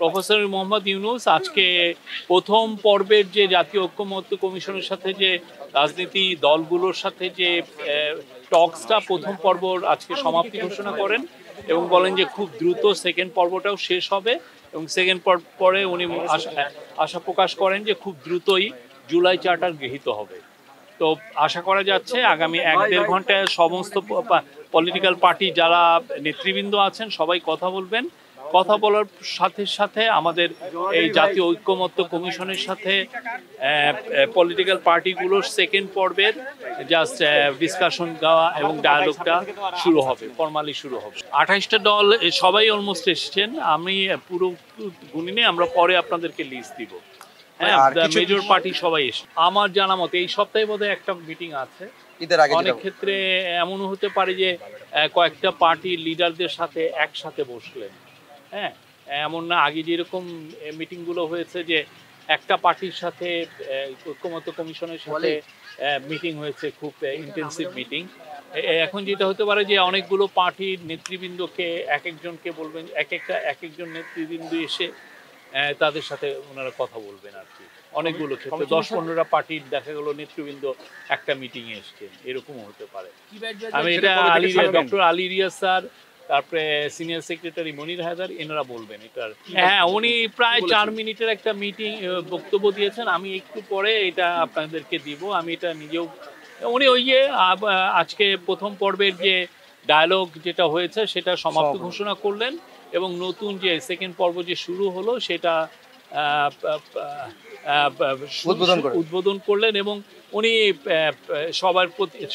Professor Mohammad Yunus আজকে প্রথম পর্বের যে জাতীয় ঐক্যমত্য কমিশনের সাথে যে রাজনীতি দলগুলোর সাথে যে টকসটা প্রথম পর্ব আজকে সমাপ্তি ঘোষণা করেন এবং বলেন যে খুব দ্রুত সেকেন্ড পর্বটাও শেষ হবে এবং সেকেন্ড পরে উনি আশা প্রকাশ করেন যে খুব দ্রুতই জুলাই চার্টার গৃহীত হবে। তো আশা করা যাচ্ছে আগামী 1-1.5 ঘন্টায় সমস্ত পলিটিক্যাল পার্টি যারা নেতৃবৃন্দ আছেন সবাই কথা বলবেন। কথা বলার সাথে সাথে আমাদের এই জাতীয় ঐক্যমত্য কমিশনের সাথে পলিটিক্যাল পার্টিগুলোর সেকেন্ড পর্বের জাস্ট ডিসকাশন দেওয়া এবং ডায়ালগটা শুরু হবে, ফর্মালি শুরু হবে। 28টা দল সবাই অলমোস্ট এসেছেন, আমি পুরো গুণিনে আমরা পরে আপনাদেরকে লিস্ট দিব। হ্যাঁ, মেজর পার্টি সবাই এসে আমার জানা মতে এই সপ্তাহে বোধহয় একটা মিটিং আছে। অনেক ক্ষেত্রে এমনও হতে পারে যে কয়েকটা পার্টির লিডারদের সাথে একসাথে বসলেন। হ্যাঁ, এমন না আগে যেরকম মিটিংগুলো হয়েছে যে একটা পার্টির সাথে ঐক্যমত্য কমিশনের সাথে মিটিং হয়েছে, খুব ইন্টেন্সিভ মিটিং। এখন যেটা হতে পারে যে অনেকগুলো পার্টির নেতৃবৃন্দকে এক একজনকে বলবেন, এক একজন নেতৃবৃন্দ এসে তাদের সাথে ওনারা কথা বলবেন আর কি। অনেকগুলো ক্ষেত্রে 10-15টা পার্টির দেখা গেল নেতৃবৃন্দ একটা মিটিংয়ে এসছেন, এরকমও হতে পারে। আমি এটা ডক্টর আলী রিয়াজ স্যার, তারপরে সিনিয়র সেক্রেটারি মনির হায়দার, এনারা বলবেন এটার। হ্যাঁ, উনি প্রায় 4 মিনিটের একটা মিটিং বক্তব্য দিয়েছেন, আমি একটু পরে এটা আপনাদেরকে দিব। আমি এটা নিজেও উনি ওই যে আজকে প্রথম পর্বের যে ডায়ালগ যেটা হয়েছে সেটা সমাপ্তি ঘোষণা করলেন এবং নতুন যে সেকেন্ড পর্ব যে শুরু হলো সেটা উদ্বোধন করলেন এবং উনি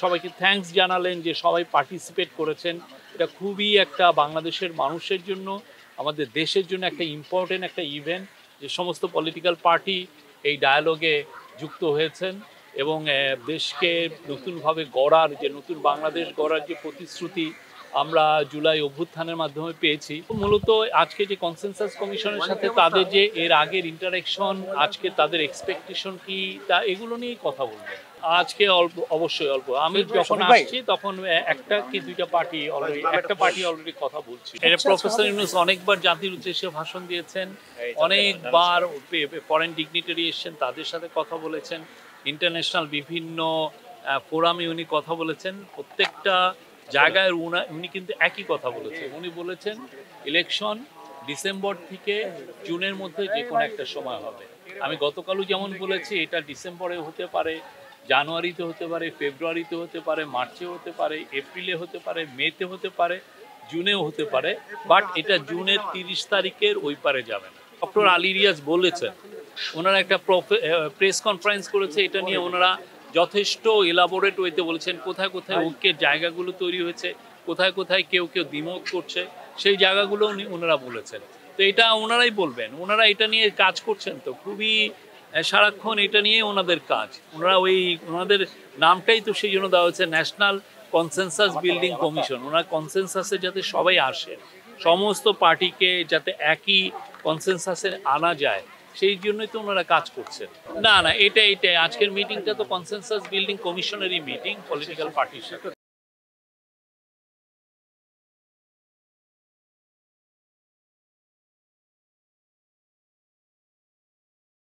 সবাইকে থ্যাঙ্কস জানালেন যে সবাই পার্টিসিপেট করেছেন। এটা খুবই একটা বাংলাদেশের মানুষের জন্য, আমাদের দেশের জন্য একটা ইম্পর্টেন্ট একটা ইভেন্ট যে সমস্ত পলিটিক্যাল পার্টি এই ডায়ালগে যুক্ত হয়েছেন এবং দেশকে নতুনভাবে গড়ার যে নতুন বাংলাদেশ গড়ার যে প্রতিশ্রুতি আমরা জুলাই অভ্যুত্থানের মাধ্যমে পেয়েছি। মূলত আজকে যে কনসেনসাস কমিশনের সাথে তাদের যে এর আগের ইন্টারাকশন, আজকে তাদের এক্সপেকটেশন কি, তা এগুলো নিয়েই কথা বলবো আজকে। অবশ্যই অল্প, আমি যখন আসছি তখন একটা কি দুইটা পার্টি অলরেডি কথা বলছি। প্রফেসর ইউনূস অনেকবার জাতির উদ্দেশ্যে ভাষণ দিয়েছেন, অনেকবার ফরেন ডিগনিটারি এসেছেন, তাদের সাথে কথা বলেছেন, ইন্টারন্যাশনাল বিভিন্ন ফোরামে উনি কথা বলেছেন। প্রত্যেকটা জায়গায় উনি কিন্তু একই কথা বলেছেন। উনি বলেছেন ইলেকশন ডিসেম্বর থেকে জুনের মধ্যে যে কোনো একটা সময় হবে। আমি গতকালও যেমন বলেছি এটা ডিসেম্বরে হতে পারে, জানুয়ারিতে হতে পারে, ফেব্রুয়ারিতে হতে পারে, মার্চে হতে পারে, এপ্রিলে হতে পারে, মেতে হতে পারে, জুনেও হতে পারে, বাট এটা জুনের 30 তারিখের ওই পারে যাবে না। ডক্টর আলী রিয়াজ বলেছেন, ওনারা একটা প্রেস কনফারেন্স করেছে, এটা নিয়ে ওনারা যথেষ্ট এলাবোরেট ওয়েতে বলেছেন কোথায় কোথায় ঐক্যের জায়গাগুলো তৈরি হয়েছে, কোথায় কোথায় কেউ দ্বিমত করছে, সেই জায়গাগুলো ওনারা বলেছেন। তো এটা ওনারাই বলবেন, ওনারা এটা নিয়ে কাজ করছেন, তো খুবই সারাক্ষণ এটা নিয়ে ওনাদের কাজ। ওনাদের নামটাই তো সেই জন্য দেওয়া হয়েছে ন্যাশনাল কনসেনসাস বিল্ডিং কমিশন। ওনারা কনসেনসাসে যাতে সবাই আসেন, সমস্ত পার্টিকে যাতে একই কনসেনসাসে আনা যায়, সেই জন্যই তো ওনারা কাজ করছেন। না এটাই আজকের মিটিংটা তো কনসেনসাস বিল্ডিং কমিশনেরই মিটিং পলিটিক্যাল পার্টির সাথে।